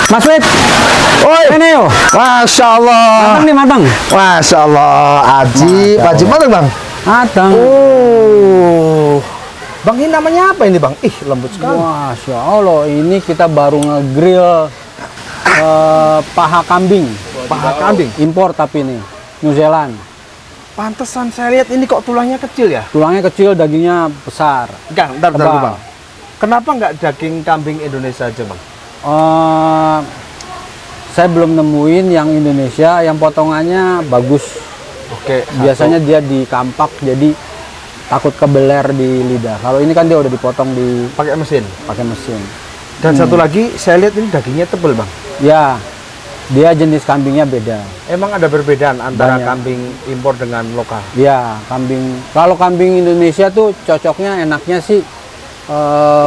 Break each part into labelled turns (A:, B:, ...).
A: Mas Wid,
B: Oi,
A: ini yo.
B: Masya Allah.
A: Matang nih, matang.
B: Masya Allah, Aji, Pak Haji matang bang.
A: Matang.
B: Oh, bang ini namanya apa ini bang? Ih, lembut sekali.
A: Masya Allah, ini kita baru ngegrill paha kambing.
B: Paha kambing.
A: Impor tapi ini, New Zealand.
B: Pantesan saya lihat ini kok tulangnya kecil ya?
A: Tulangnya kecil, dagingnya besar.
B: Enggak,
A: Tebal.
B: dulu, bang. Kenapa nggak daging kambing Indonesia aja bang?
A: Saya belum nemuin yang Indonesia, yang potongannya bagus.
B: Oke.
A: Biasanya dia dikampak, jadi takut kebeler di lidah. Kalau ini kan dia udah dipotong
B: pakai mesin.
A: pakai mesin.
B: Dan satu lagi, saya lihat ini dagingnya tebel bang.
A: Ya, dia jenis kambingnya beda.
B: Emang ada perbedaan antara
A: Banyak.
B: kambing impor dengan lokal?
A: Ya, kambing. Kalau kambing Indonesia tuh cocoknya enaknya sih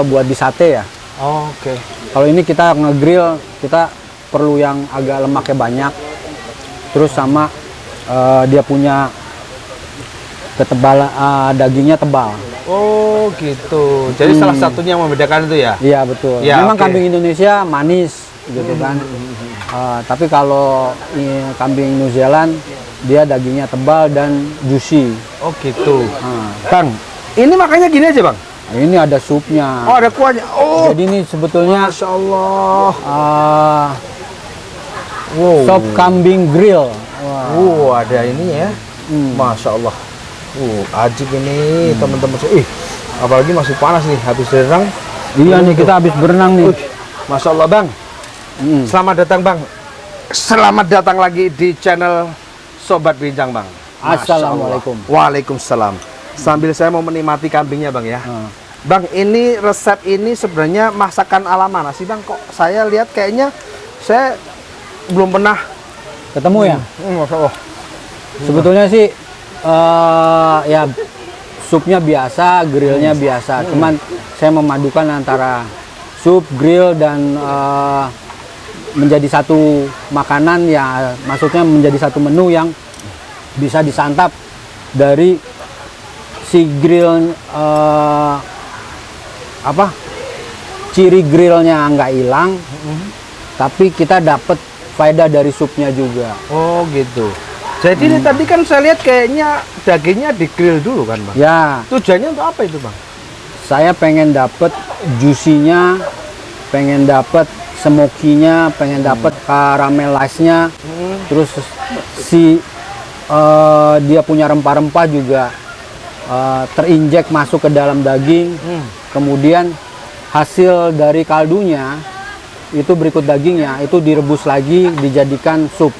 A: buat di sate ya.
B: Oh, oke.
A: Kalau ini kita ngegrill, kita perlu yang agak lemaknya banyak. Terus sama dia punya ketebalan dagingnya tebal.
B: Oh gitu. Jadi salah satunya yang membedakan itu ya?
A: Iya betul.
B: Ya,
A: Memang
B: oke.
A: kambing Indonesia manis gitu kan. Tapi kalau kambing New Zealand dia dagingnya tebal dan juicy.
B: Oh gitu.
A: Kang,
B: Ini makanya gini aja bang?
A: ini ada supnya.
B: Oh ada kuahnya. Oh,
A: Jadi ini sebetulnya
B: Masya Allah. Wow.
A: sop kambing grill. Wah.
B: Ada ini ya. Masya Allah. Ajib ini teman-teman. Apalagi masih panas nih habis renang.
A: Iya nih kita habis berenang nih.
B: Masya Allah bang. Selamat datang bang. Selamat datang lagi di channel Sobat Bincang bang. Masya Allah.
A: Assalamualaikum.
B: Waalaikumsalam. Sambil saya mau menikmati kambingnya bang ya. Bang, ini resep ini sebenarnya masakan ala mana sih bang? Kok saya lihat kayaknya saya belum pernah
A: Ketemu ya?
B: Masya Allah.
A: Sebetulnya sih ya supnya biasa, grillnya biasa. Cuman saya memadukan antara sup, grill dan menjadi satu makanan ya, maksudnya menjadi satu menu yang bisa disantap dari si grill ciri grillnya nggak hilang, tapi kita dapat faedah dari supnya juga.
B: Oh gitu. Jadi ini tadi kan saya lihat kayaknya dagingnya di grill dulu kan bang?
A: Ya,
B: Tujuannya untuk apa itu bang?
A: saya pengen dapet juicy-nya, pengen dapet smoky-nya, pengen dapet caramelize-nya, terus si dia punya rempah-rempah juga terinjek masuk ke dalam daging. Kemudian hasil dari kaldunya itu berikut dagingnya itu direbus lagi dijadikan sup.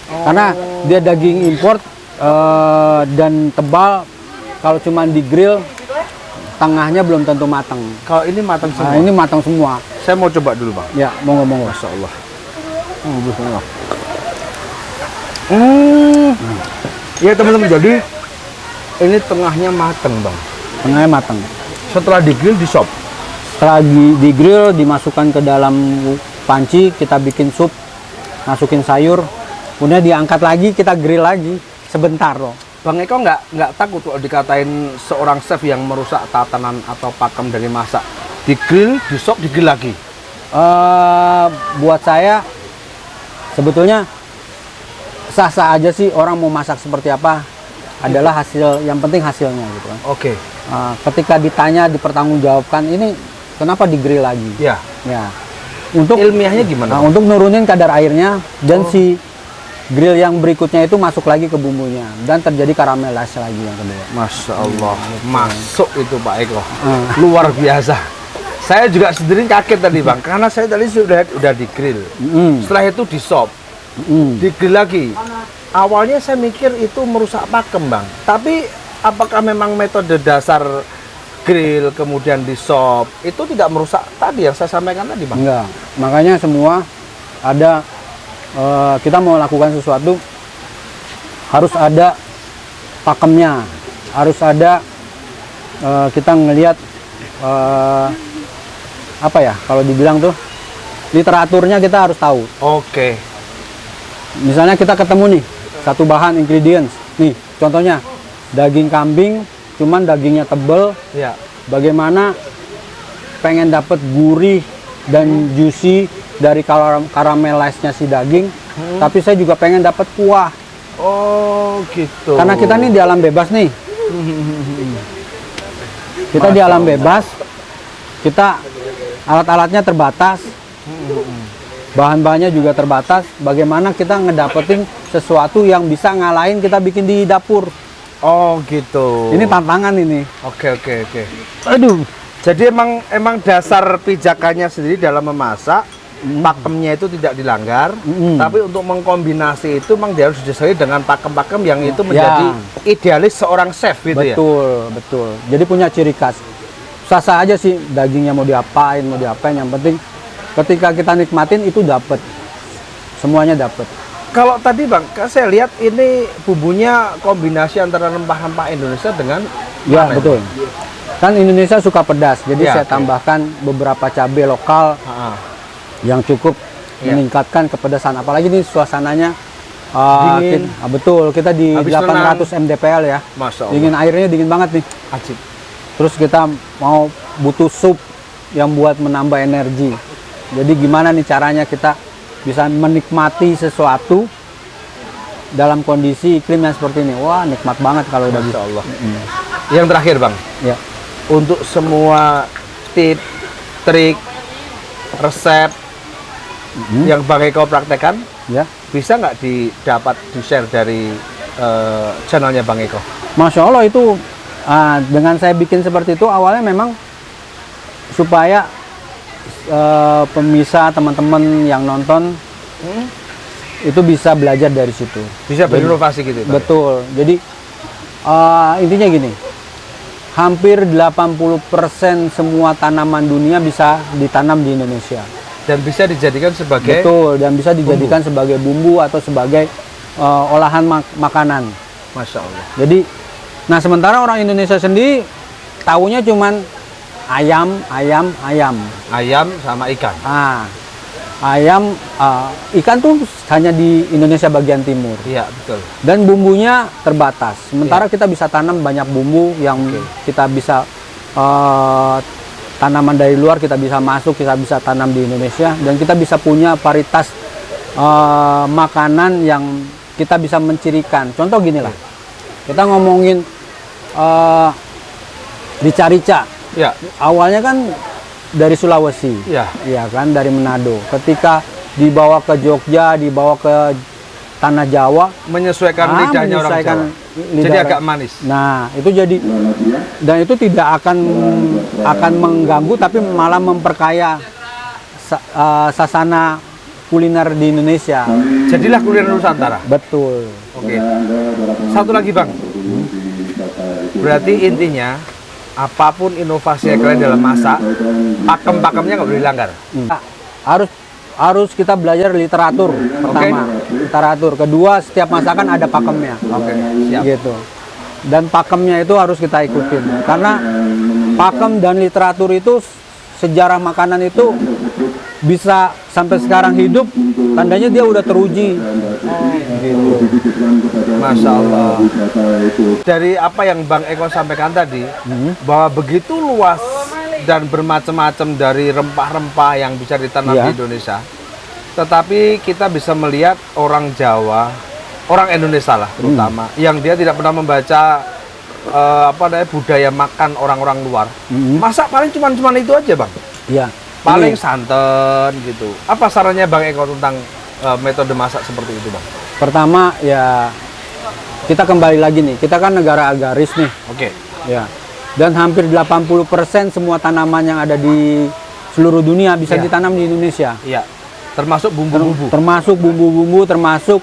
A: Karena dia daging import dan tebal, kalau cuma di grill tengahnya belum tentu matang.
B: Kalau ini matang semua.
A: Nah, ini matang semua.
B: Saya mau coba dulu bang.
A: Ya, monggo.
B: Masya Allah. Ya teman-teman, jadi ini tengahnya matang bang.
A: Tengahnya matang.
B: Setelah di grill di sop.
A: Setelah di grill dimasukkan ke dalam panci, kita bikin sup, masukin sayur, kemudian diangkat lagi, kita grill lagi sebentar loh.
B: Bang Eko nggak takut kalau dikatain seorang chef yang merusak tatanan atau pakem dari masak? Di grill, di sop, di grill lagi.
A: Buat saya sebetulnya sah-sah aja sih, orang mau masak seperti apa adalah hasil, yang penting hasilnya gitu kan.
B: Oke.
A: Ketika ditanya, dipertanggungjawabkan, ini kenapa di grill lagi?
B: Ya.
A: Ya. Untuk
B: Ilmiahnya gimana?
A: untuk nurunin kadar airnya dan si grill yang berikutnya itu masuk lagi ke bumbunya dan terjadi caramelize lagi yang kedua.
B: Masya Allah, masuk itu Pak Eko, luar biasa. Saya juga sendiri kaget tadi bang, karena saya tadi udah di grill, setelah itu di sop, di grill lagi. Awalnya saya mikir itu merusak pakem bang, tapi apakah memang metode dasar grill kemudian di sop itu tidak merusak tadi yang saya sampaikan tadi bang?
A: Enggak, makanya semua ada kita mau lakukan sesuatu harus ada pakemnya, harus ada kita ngelihat apa ya, kalau dibilang tuh literaturnya kita harus tahu.
B: Oke.
A: Misalnya kita ketemu nih satu bahan ingredients nih, contohnya daging kambing cuman dagingnya tebel,
B: Ya.
A: bagaimana pengen dapat gurih dan juicy dari karamelize-nya si daging, tapi saya juga pengen dapat kuah.
B: Oh, gitu.
A: Karena kita nih di alam bebas nih. Kita di alam bebas, kita alat-alatnya terbatas, bahan-bahannya juga terbatas. Bagaimana kita ngedapetin sesuatu yang bisa ngalahin kita bikin di dapur?
B: Oh, gitu.
A: Ini tantangan ini.
B: Oke.
A: Aduh.
B: Jadi emang dasar pijakannya sendiri dalam memasak, pakemnya itu tidak dilanggar, tapi untuk mengkombinasi itu memang dia harus disesuaikan dengan pakem-pakem yang itu menjadi idealis seorang chef gitu ya.
A: Betul. Jadi punya ciri khas. Sah-sah aja sih dagingnya mau diapain, yang penting ketika kita nikmatin itu dapet. Semuanya dapet.
B: Kalau tadi Bang, saya lihat ini bumbunya kombinasi antara rempah-rempah Indonesia dengan
A: Ya,
B: mana
A: betul.
B: itu?
A: Kan Indonesia suka pedas, jadi
B: Ya,
A: saya
B: oke.
A: tambahkan beberapa cabai lokal yang cukup
B: Ya.
A: meningkatkan kepedasan. Apalagi ini suasananya
B: Dingin.
A: betul, kita di
B: Habis
A: 800 mdpl ya.
B: Masya Allah.
A: Dingin, airnya dingin banget nih.
B: Ajib.
A: Terus kita mau butuh sup yang buat menambah energi. Jadi gimana nih caranya kita bisa menikmati sesuatu dalam kondisi iklim yang seperti ini? Wah, nikmat banget kalau udah
B: Masya
A: bisa.
B: Allah. Yang terakhir Bang,
A: Ya.
B: untuk semua tip, trik, resep yang Bang Eko praktekkan,
A: Ya.
B: bisa nggak didapat di-share dari channelnya Bang Eko?
A: Masya Allah itu dengan saya bikin seperti itu awalnya memang supaya pemirsa teman-teman yang nonton itu bisa belajar dari situ.
B: Bisa berinovasi gitu Bang?
A: Betul. Jadi intinya gini, hampir 80% semua tanaman dunia bisa ditanam di Indonesia.
B: Dan bisa dijadikan sebagai
A: Betul, dan bisa dijadikan sebagai bumbu atau sebagai olahan makanan.
B: Masya Allah.
A: Jadi, nah sementara orang Indonesia sendiri taunya cuman ayam.
B: Ayam sama ikan.
A: Ikan tuh hanya di Indonesia bagian timur.
B: Iya, betul.
A: Dan bumbunya terbatas. Sementara kita bisa tanam banyak bumbu yang kita bisa tanaman dari luar kita bisa masuk, kita bisa tanam di Indonesia, dan kita bisa punya varietas makanan yang kita bisa mencirikan. Contoh gini lah, kita ngomongin rica-rica.
B: Ya,
A: Awalnya kan dari Sulawesi,
B: ya.
A: iya kan, dari Manado. Ketika dibawa ke Jogja, dibawa ke tanah Jawa,
B: Menyesuaikan lidahnya orang
A: menyesuaikan
B: Jawa.
A: lidah
B: Jadi
A: orang-
B: agak manis.
A: Nah, itu jadi, dan itu tidak akan mengganggu, tapi malah memperkaya sasana kuliner di Indonesia.
B: Jadilah kuliner Nusantara.
A: Betul.
B: Oke. Satu lagi Bang. Berarti intinya apapun inovasi yang kalian dalam masak, pakem-pakemnya nggak boleh dilanggar.
A: Harus kita belajar literatur pertama, literatur. Kedua, setiap masakan ada pakemnya.
B: Oke, siap.
A: Gitu. Dan pakemnya itu harus kita ikutin. Karena pakem dan literatur itu, sejarah makanan itu bisa sampai sekarang hidup, tandanya dia udah teruji. Gitu.
B: Masya Allah. Dari apa yang Bang Eko sampaikan tadi, bahwa begitu luas dan bermacam-macam dari rempah-rempah yang bisa ditanam di Indonesia, tetapi kita bisa melihat orang Jawa, orang Indonesia lah terutama, yang dia tidak pernah membaca budaya makan orang-orang luar. Masak paling cuman itu aja Bang.
A: Iya.
B: Paling santan gitu. Apa sarannya Bang Eko tentang metode masak seperti itu Bang?
A: Pertama ya, kita kembali lagi nih, kita kan negara agraris nih.
B: Oke.
A: Ya. Dan hampir 80% semua tanaman yang ada di seluruh dunia bisa ditanam di Indonesia.
B: Iya. Termasuk bumbu-bumbu.
A: Termasuk bumbu-bumbu, termasuk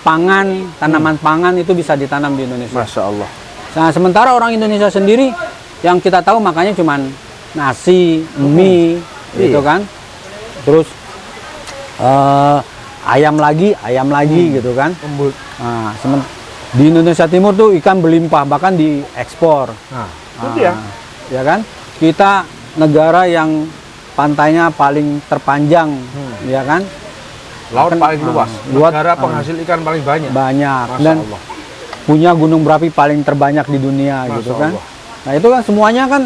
A: pangan, tanaman pangan itu bisa ditanam di Indonesia.
B: Masya Allah.
A: Nah, sementara orang Indonesia sendiri yang kita tahu makanya cuman nasi, mie, gitu kan. Terus ayam lagi gitu kan. Nah, di Indonesia Timur tuh ikan berlimpah, bahkan diekspor.
B: Nah, itu ya.
A: Ya kan? Kita negara yang pantainya paling terpanjang, ya kan?
B: Laut paling luas.
A: Luas,
B: Negara penghasil ikan paling banyak.
A: Banyak.
B: Masya
A: Dan
B: Allah.
A: punya gunung berapi paling terbanyak di dunia.
B: Masya
A: Gitu kan.
B: Allah.
A: Nah, itu kan semuanya kan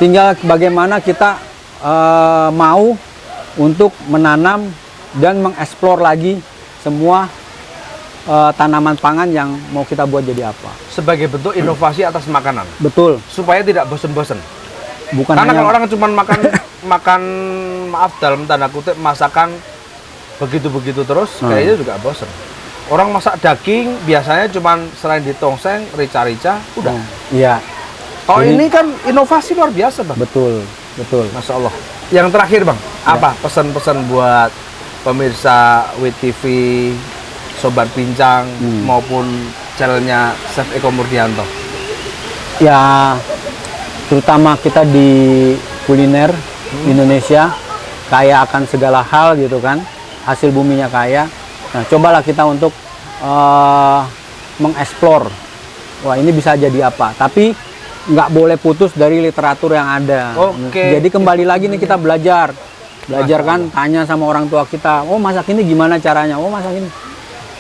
A: tinggal bagaimana kita mau untuk menanam dan mengeksplor lagi semua tanaman pangan yang mau kita buat jadi apa.
B: Sebagai bentuk inovasi atas makanan.
A: Betul.
B: Supaya tidak bosen-bosen.
A: Bukan
B: Karena
A: hanya
B: kalau orang cuma makan makan maaf dalam tanda kutip masakan begitu-begitu terus kayaknya juga bosen. Orang masak daging biasanya cuma selain ditongseng, rica-rica, udah.
A: Iya.
B: Kalau
A: Jadi-
B: ini kan inovasi luar biasa, Bang.
A: Betul, betul.
B: Masya Allah. Yang terakhir, Bang, apa pesan-pesan buat pemirsa WTV, Sobat Bincang maupun channelnya Chef Eko Murdianto?
A: Ya, terutama kita di kuliner Indonesia kaya akan segala hal gitu kan, hasil buminya kaya. Nah, cobalah kita untuk mengeksplor. Wah, ini bisa jadi apa? Tapi nggak boleh putus dari literatur yang ada.
B: Oke.
A: Jadi kembali lagi nih kita belajar kan, tanya sama orang tua kita. Oh, masak ini gimana caranya? Oh, masak ini.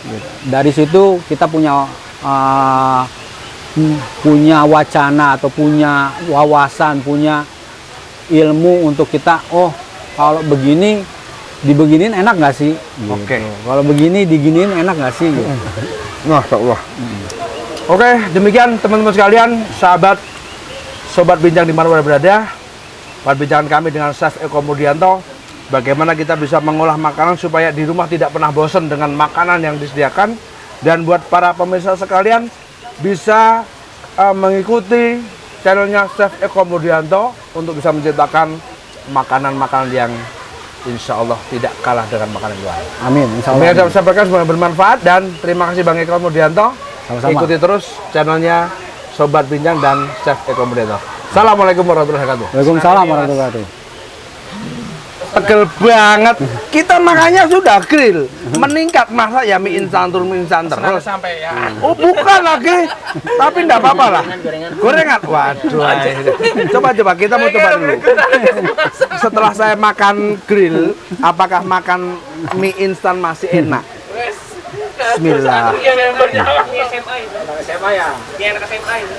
A: Gitu. Dari situ kita punya wacana atau punya wawasan, punya ilmu untuk kita. Oh, kalau begini dibeginin enak nggak sih? Gitu.
B: Oke.
A: Kalau begini diginiin enak nggak sih? Gitu.
B: Masya Allah. Oke, demikian teman-teman sekalian, sahabat Sobat Bincang di mana berada, perbincangan kami dengan Chef Eko Murdianto, bagaimana kita bisa mengolah makanan supaya di rumah tidak pernah bosan dengan makanan yang disediakan, dan buat para pemirsa sekalian bisa mengikuti channelnya Chef Eko Murdianto untuk bisa menciptakan makanan-makanan yang insya Allah tidak kalah dengan makanan luar.
A: Amin. Insya
B: Semoga
A: Allah.
B: saya sampaikan semoga bermanfaat, dan terima kasih Bang Eko Murdianto.
A: Sama-sama.
B: Ikuti terus channelnya Sobat Bincang dan Chef Eko Murdianto. Assalamualaikum warahmatullahi wabarakatuh.
A: Waalaikumsalam warahmatullahi wabarakatuh.
B: Pegel banget. Kita makannya sudah grill. Meningkat masa ya mie instan terus.
C: Sampai ya.
B: Oh bukan lagi. Tapi enggak apa-apa lah. Gorengan. Waduh. Coba kita mau coba dulu. Setelah saya makan grill, apakah makan mie instan masih enak? Bismillah.
C: Iya member Jawa di SMA itu. SMA ya. Iya anak SMA itu.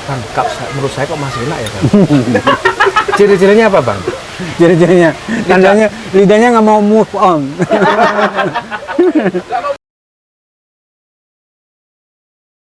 B: Lengkap, menurut saya kok masih enak ya Bang? Ciri-cirinya apa Bang?
A: Ciri-cirinya, tandanya lidahnya nggak mau move on.
C: Gak mau